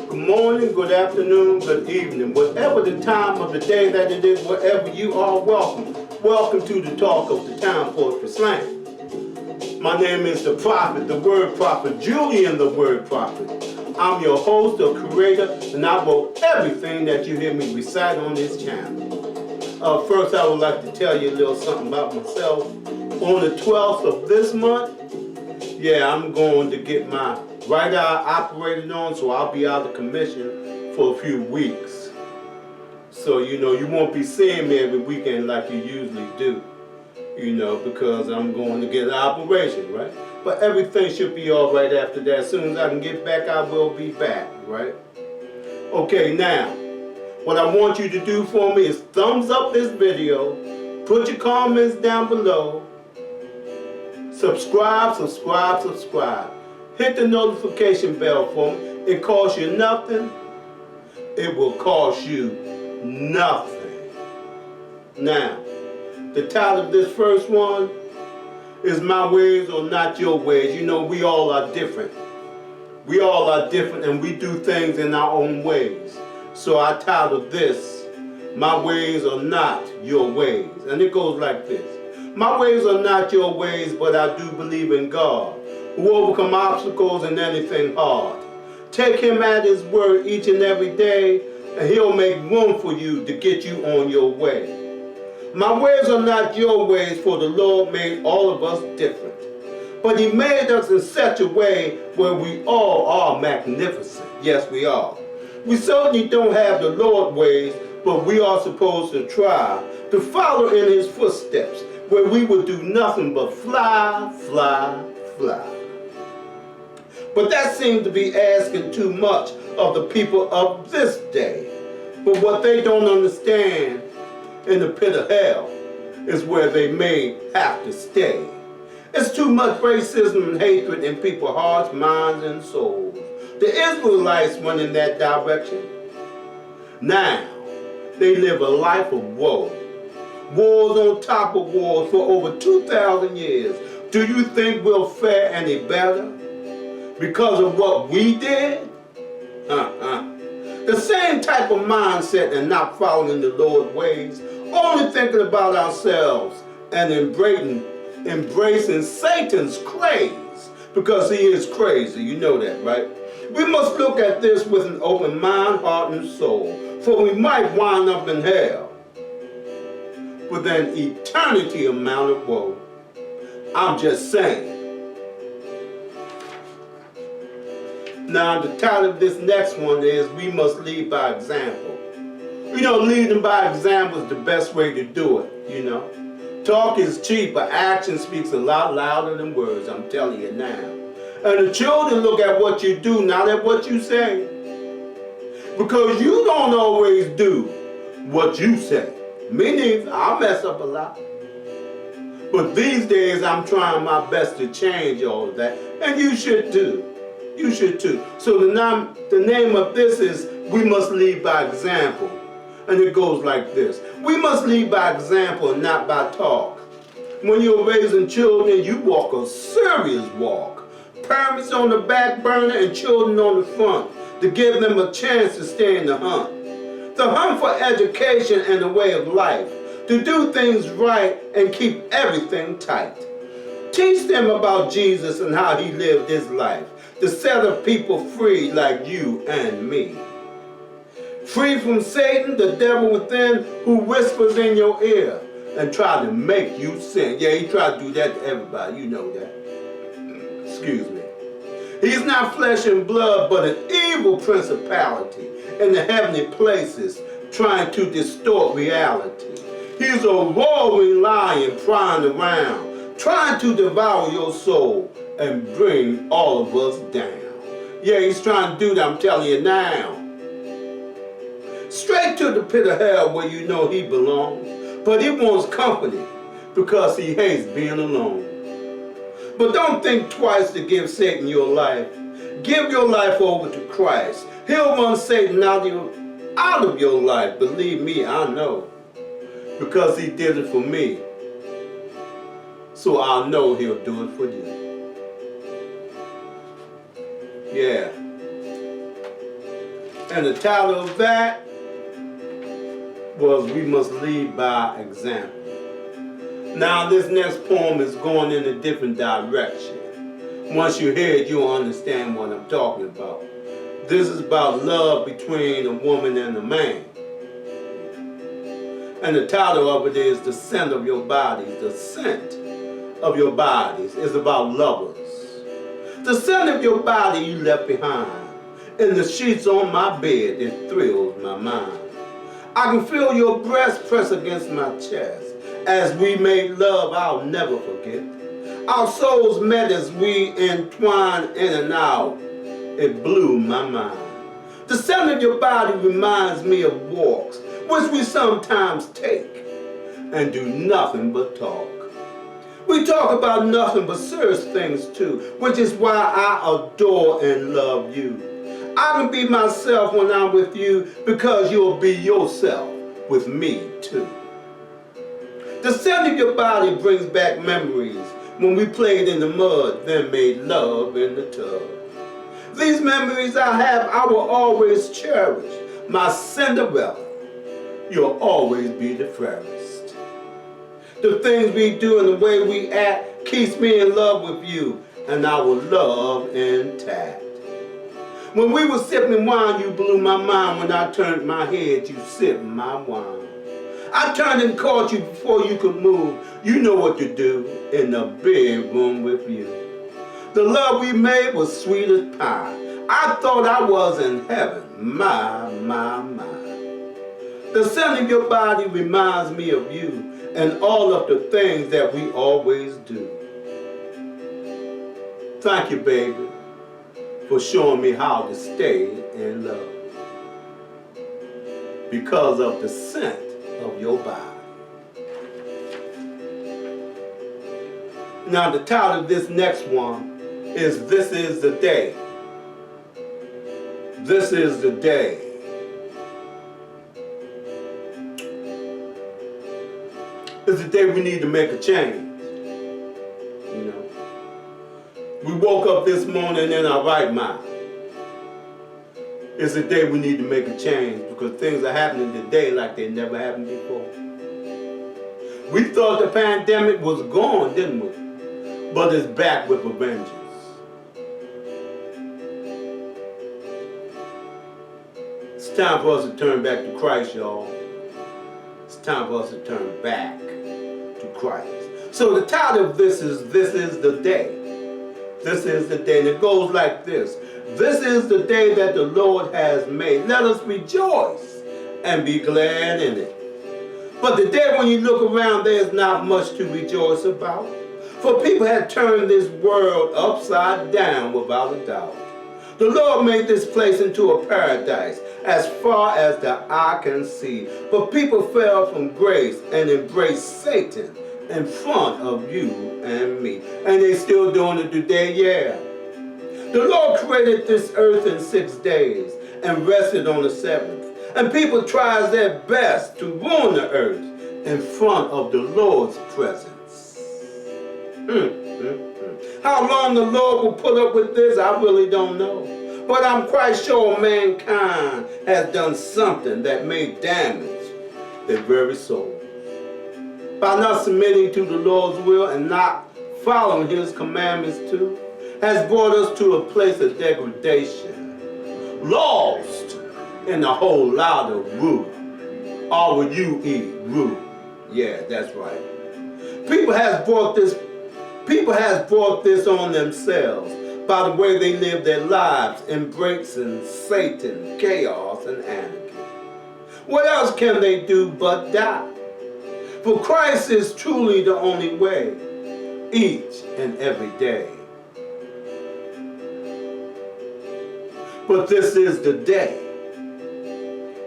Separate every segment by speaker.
Speaker 1: Good morning, good afternoon, good evening. Whatever the time of the day that it is, wherever you are, welcome. Welcome to the talk of the Town Poetry Slam. My name is the prophet, the word prophet, Julian the word prophet. I'm your host or creator, and I wrote everything that you hear me recite on this channel. First, I would like to tell you a little something about myself. On the 12th of this month, I'm going to get my right eye operated on, so I'll be out of commission for a few weeks. So, you won't be seeing me every weekend like you usually do, because I'm going to get an operation, right? But everything should be all right after that. As soon as I can get back, I will be back, right? Okay, now, what I want you to do for me is thumbs up this video, put your comments down below, subscribe. Hit the notification bell for me. It costs you nothing. It will cost you nothing. Now, the title of this first one is My Ways or Not Your Ways. We all are different. We all are different and we do things in our own ways. So I titled this, My Ways Are Not Your Ways. And it goes like this. My ways are not your ways, but I do believe in God, who overcome obstacles and anything hard. Take him at his word each and every day, and he'll make room for you to get you on your way. My ways are not your ways, for the Lord made all of us different. But he made us in such a way where we all are magnificent. Yes, we are. We certainly don't have the Lord's ways, but we are supposed to try to follow in his footsteps, where we would do nothing but fly. But that seems to be asking too much of the people of this day. But what they don't understand, in the pit of hell is where they may have to stay. It's too much racism and hatred in people's hearts, minds, and souls. The Israelites went in that direction. Now, they live a life of woe. Wars on top of wars for over 2,000 years. Do you think we'll fare any better because of what we did? The same type of mindset and not following the Lord's ways, only thinking about ourselves and embracing Satan's craze, because he is crazy, you know that, right? We must look at this with an open mind, heart, and soul, for we might wind up in hell with an eternity amount of woe. I'm just saying. Now, the title of this next one is We Must Lead by Example. Leading by example is the best way to do it, Talk is cheap, but action speaks a lot louder than words, I'm telling you now. And the children look at what you do, not at what you say. Because you don't always do what you say. Me neither, I mess up a lot. But these days I'm trying my best to change all of that, and you should too. You should too. So the name of this is We Must Lead by Example. And it goes like this. We must lead by example and not by talk. When you're raising children, you walk a serious walk. Parents on the back burner and children on the front, to give them a chance to stay in the hunt. The hunt for education and a way of life, to do things right and keep everything tight. Teach them about Jesus and how he lived his life, to set up people free like you and me. Free from Satan, the devil within, who whispers in your ear and try to make you sin. Yeah, he tried to do that to everybody, you know that. Excuse me. He's not flesh and blood, but an evil principality in the heavenly places, trying to distort reality. He's a roaring lion prying around, trying to devour your soul and bring all of us down. Yeah, he's trying to do that, I'm telling you now. Straight to the pit of hell where you know he belongs, but he wants company because he hates being alone. But don't think twice to give Satan your life. Give your life over to Christ. He'll run Satan out of your life. Believe me, I know. Because he did it for me. So I know he'll do it for you. Yeah. And the title of that was We Must Lead by Example. Now this next poem is going in a different direction. Once you hear it, you'll understand what I'm talking about. This is about love between a woman and a man. And the title of it is The Scent of Your Bodies. The scent of your bodies is about lovers. The scent of your body you left behind. In the sheets on my bed, it thrills my mind. I can feel your breast press against my chest. As we made love, I'll never forget. Our souls met as we entwined in and out. It blew my mind. The scent of your body reminds me of walks, which we sometimes take, and do nothing but talk. We talk about nothing but serious things too, which is why I adore and love you. I can be myself when I'm with you because you'll be yourself with me too. The scent of your body brings back memories when we played in the mud, then made love in the tub. These memories I have, I will always cherish. My Cinderella, you'll always be the fairest. The things we do and the way we act keeps me in love with you and our love intact. When we were sipping wine, you blew my mind. When I turned my head, you sipped my wine. I turned and caught you before you could move. You know what to do in the bedroom with you. The love we made was sweet as pie. I thought I was in heaven, my. The scent of your body reminds me of you and all of the things that we always do. Thank you, baby, for showing me how to stay in love. Because of the scent of your body. Now the title of this next one is This Is the Day. This is the day. It's the day we need to make a change. You know. We woke up this morning in our right mind. It's the day we need to make a change because things are happening today like they never happened before. We thought the pandemic was gone, didn't we? But it's back with a vengeance. It's time for us to turn back to Christ, y'all. It's time for us to turn back to Christ. So the title of this is the Day. This is the day. And it goes like this. This is the day that the Lord has made. Let us rejoice and be glad in it. But the day when you look around, there's not much to rejoice about. For people have turned this world upside down without a doubt. The Lord made this place into a paradise as far as the eye can see. But people fell from grace and embraced Satan in front of you and me. And they still doing it today, yeah. The Lord created this earth in 6 days and rested on the 7th. And people try their best to ruin the earth in front of the Lord's presence. How long the Lord will put up with this, I really don't know. But I'm quite sure mankind has done something that may damage their very soul. By not submitting to the Lord's will and not following His commandments too, has brought us to a place of degradation, lost in a whole lot of root. Or will you eat root? Yeah, that's right. People has brought this on themselves by the way they live their lives, embracing Satan, chaos, and anarchy. What else can they do but die? For Christ is truly the only way, each and every day. But this is the day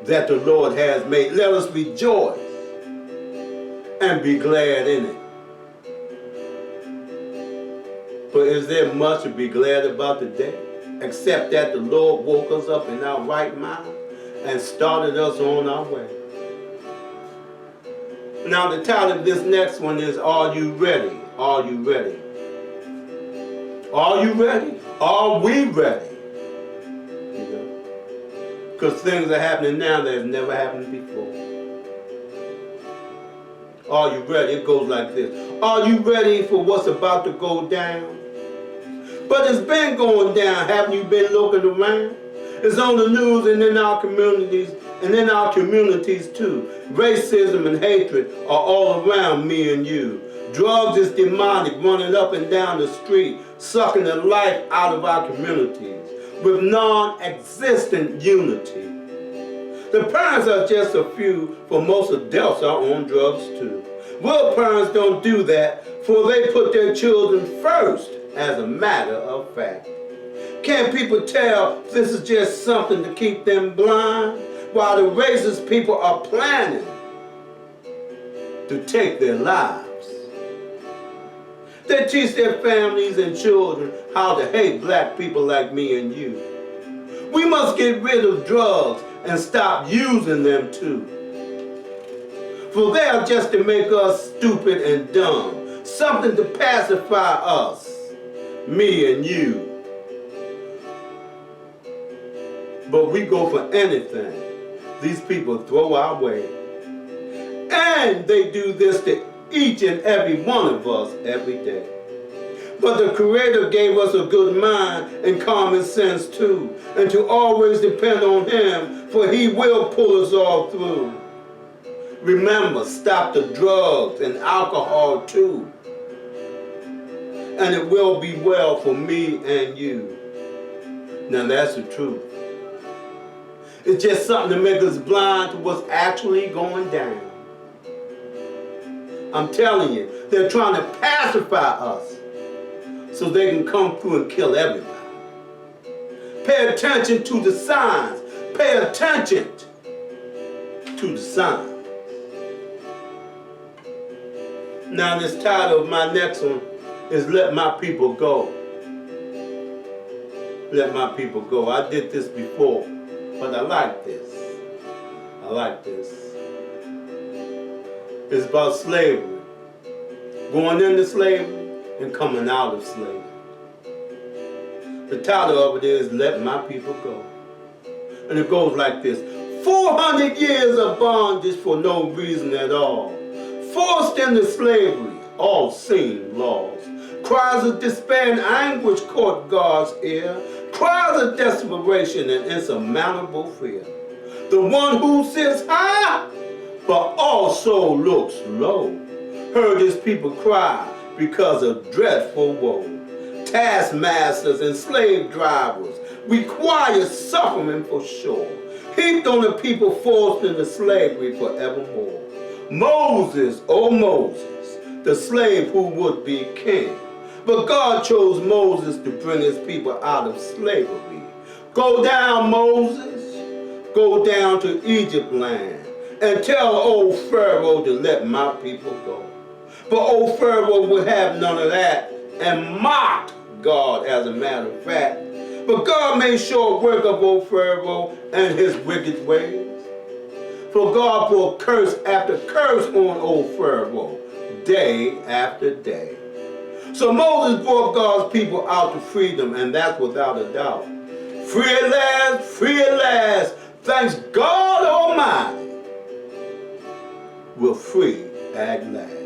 Speaker 1: that the Lord has made. Let us rejoice and be glad in it. But is there much to be glad about today? Except that the Lord woke us up in our right mind and started us on our way. Now the title of this next one is Are You Ready? Are you ready? Are you ready? Are we ready Because things are happening now that have never happened before. Are you ready? It goes like this. Are you ready for what's about to go down? But it's been going down. Haven't you been looking around? It's on the news and in our communities, and in our communities too. Racism and hatred are all around me and you. Drugs is demonic, running up and down the street, sucking the life out of our communities with non-existent unity. The parents are just a few, for most adults are on drugs too. Real parents don't do that, for they put their children first, as a matter of fact. Can't people tell this is just something to keep them blind, while the racist people are planning to take their lives? They teach their families and children how to hate black people like me and you. We must get rid of drugs and stop using them too. For they are just to make us stupid and dumb, something to pacify us, me and you. But we go for anything these people throw our way. And they do this to each and every one of us every day. But the Creator gave us a good mind and common sense too, and to always depend on Him, for He will pull us all through. Remember, stop the drugs and alcohol too, and it will be well for me and you. Now that's the truth. It's just something to make us blind to what's actually going down. I'm telling you, they're trying to pacify us so they can come through and kill everybody. Pay attention to the signs. Pay attention to the signs. Now this title of my next one is Let My People Go. Let My People Go. I did this before, but I like this. I like this. It's about slavery. Going into slavery and coming out of slavery. The title of it is Let My People Go. And it goes like this. 400 years of bondage for no reason at all. Forced into slavery, all seen laws. Cries of despair and anguish caught God's ear. Cries of desperation and insurmountable fear. The one who sits high, but also looks low, heard his people cry because of dreadful woe. Taskmasters and slave drivers require suffering for sure, heaped on the people forced into slavery forevermore. Moses, oh Moses, the slave who would be king. But God chose Moses to bring his people out of slavery. Go down, Moses, go down to Egypt land, and tell old Pharaoh to let my people go. But old Pharaoh would have none of that and mocked God, as a matter of fact. But God made short work of old Pharaoh and his wicked ways. For God brought curse after curse on old Pharaoh, day after day. So Moses brought God's people out to freedom, and that's without a doubt. Free at last, free at last. Thanks God Almighty, we're free at last.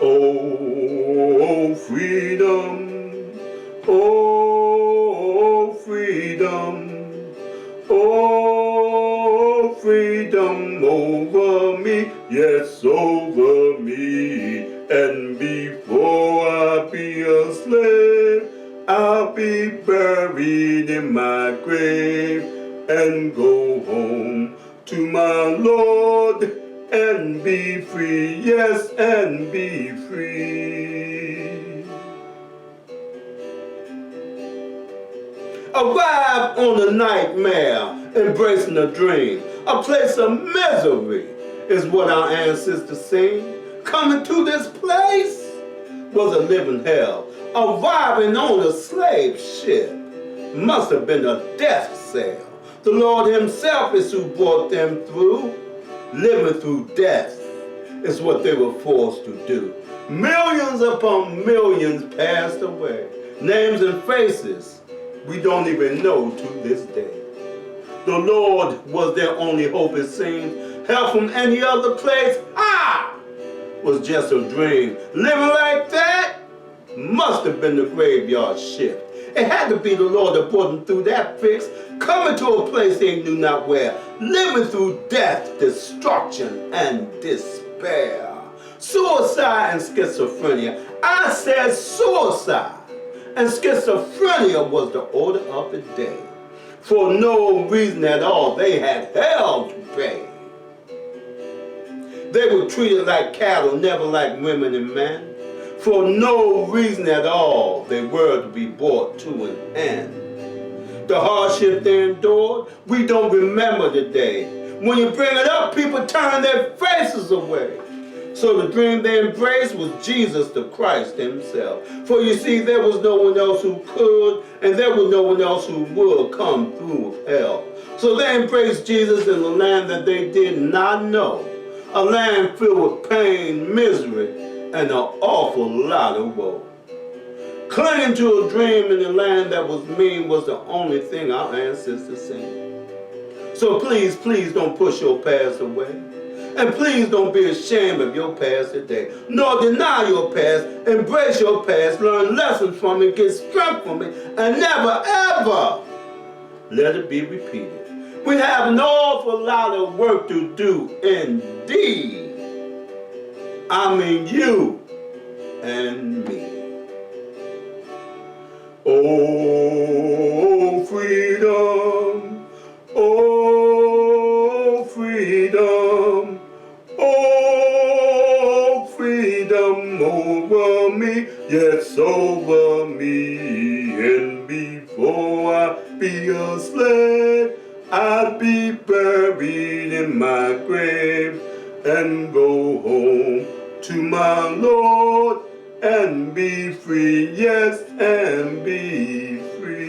Speaker 1: Oh, freedom, oh, freedom, oh, freedom over me, yes, over me. And before I be a slave, I'll be buried in my grave and go home to my Lord and be free, yes, and be free. Arrive on a nightmare, embracing a dream. A place of misery is what our ancestors sing. Coming to this place was a living hell. Arriving on a slave ship must have been a death cell. The Lord himself is who brought them through. Living through death is what they were forced to do. Millions upon millions passed away. Names and faces we don't even know to this day. The Lord was their only hope, it seemed. Help from any other place, was just a dream. Living like that must have been the graveyard shift. It had to be the Lord that brought them through that fix, coming to a place they knew not where, living through death, destruction, and despair. Suicide and schizophrenia. I said suicide and schizophrenia was the order of the day. For no reason at all, they had hell to pay. They were treated like cattle, never like women and men. For no reason at all, they were to be brought to an end. The hardship they endured, we don't remember the day. When you bring it up, people turn their faces away. So the dream they embraced was Jesus the Christ himself. For you see, there was no one else who could, and there was no one else who would come through hell. So they embraced Jesus in the land that they did not know. A land filled with pain, misery, and an awful lot of woe. Clinging to a dream in a land that was mean was the only thing our ancestors seen. So please, please don't push your past away. And please don't be ashamed of your past today. Nor deny your past. Embrace your past. Learn lessons from it. Get strength from it. And never, ever let it be repeated. We have an awful lot of work to do indeed. I mean you and me. Oh, freedom. Oh, freedom. Oh, freedom over me. Yes, over me. And before I be a slave, I'd be buried in my grave and go home to my Lord and be free, yes, and be free.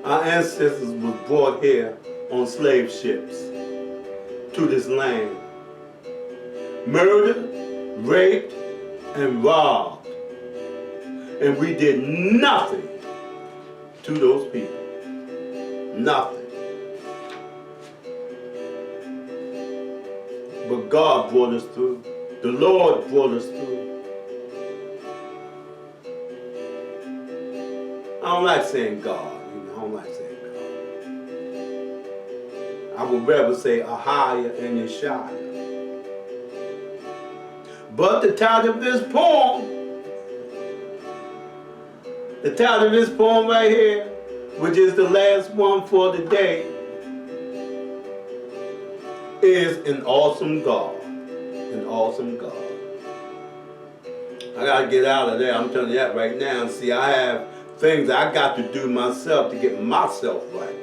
Speaker 1: Our ancestors were brought here on slave ships to this land, murdered, raped, and robbed. And we did nothing to those people. Nothing. But God brought us through. The Lord brought us through. I don't like saying God. I don't like saying God. I would rather say Ahaya and Yeshaya. But the title of this poem, right here, which is the last one for the day, is an awesome God. An awesome God. I gotta get out of there. I'm telling you that right now. See, I have things I got to do myself to get myself right.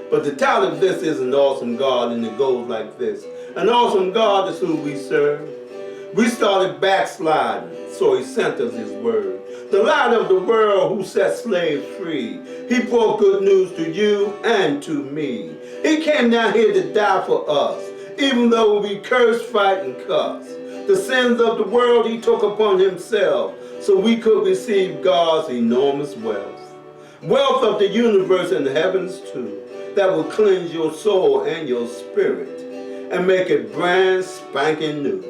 Speaker 1: But the title of this is An Awesome God, and it goes like this. An awesome God is who we serve. We started backsliding, so he sent us his word. The light of the world who set slaves free. He brought good news to you and to me. He came down here to die for us, even though we curse, fight, and cuss. The sins of the world he took upon himself, so we could receive God's enormous wealth. Wealth of the universe and the heavens too, that will cleanse your soul and your spirit and make it brand spanking new.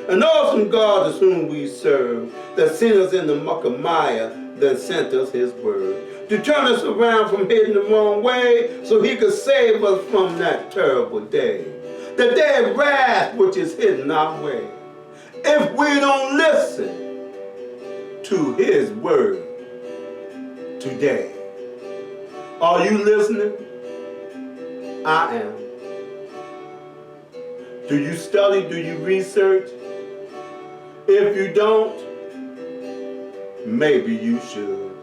Speaker 1: An awesome God is whom we serve, that sent us in the muck of Maya, then sent us his word, to turn us around from heading the wrong way, so he could save us from that terrible day. The day of wrath which is hidden our way. If we don't listen to his word today. Are you listening? I am. Do you study? Do you research? If you don't, maybe you should.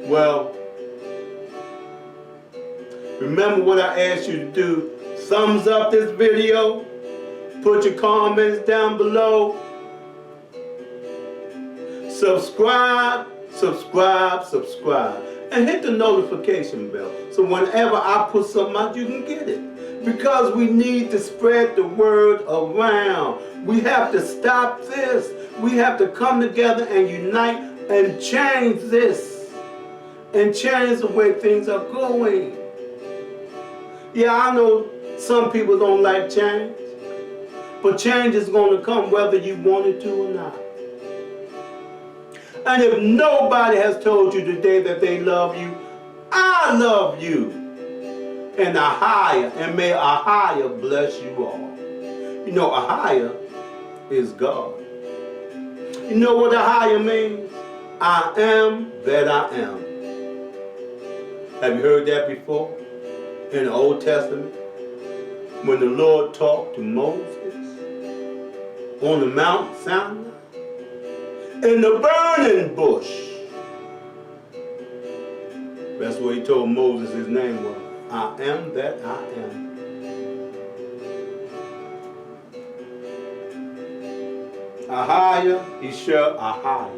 Speaker 1: Well, remember what I asked you to do. Thumbs up this video. Put your comments down below. Subscribe, subscribe, subscribe. And hit the notification bell so whenever I put something out, you can get it. Because we need to spread the word around. We have to stop this. We have to come together and unite and change this. And change the way things are going. Yeah, I know some people don't like change. But change is going to come whether you want it to or not. And if nobody has told you today that they love you, I love you. And Ahia, and may Ahia bless you all. You know, Ahia is God. You know what Ahia means? I am that I am. Have you heard that before? In the Old Testament, when the Lord talked to Moses on the Mount Sinai, in the burning bush. That's what he told Moses his name was. I am that I am. Ahia, Isha, Ahia.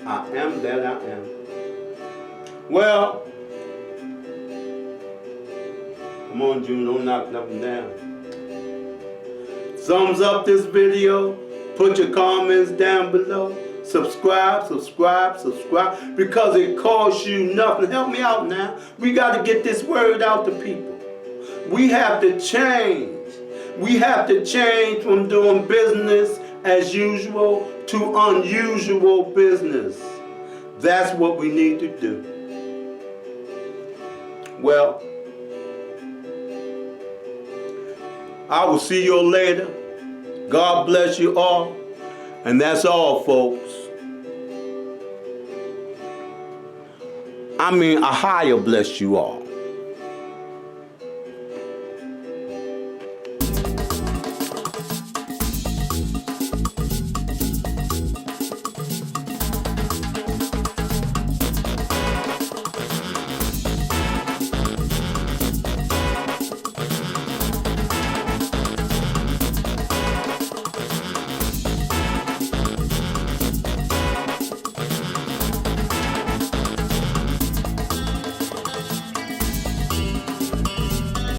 Speaker 1: I am that I am. Well, come on, June, don't knock nothing down. Thumbs up this video. Put your comments down below. Subscribe, because it costs you nothing. Help me out now. We got to get this word out to people. We have to change. We have to change from doing business as usual to unusual business. That's what we need to do. Well, I will see you later. God bless you all. And that's all, folks. I mean, Ahia bless you all.